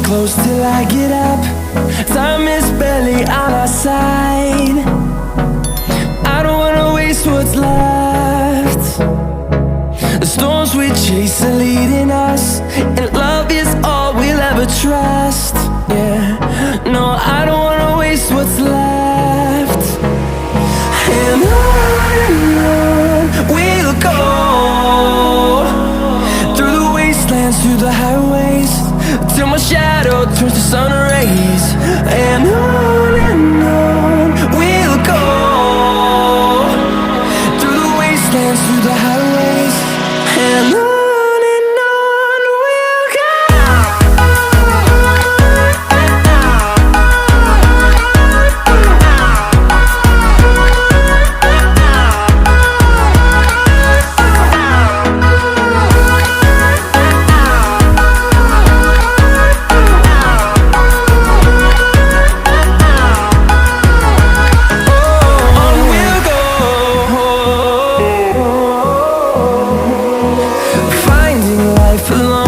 close till I get up. Time is barely on our side. I don't wanna waste what's left. The storms we chase are leading us, and love is all we'll ever trust. Yeah, no, I don't wanna waste what's left. And on we'll go, through the wastelands, through the highways, till my shadow turns to sun rays. And on we'll go, through the wastelands, through the highways, and on we'll go. Finding life alone.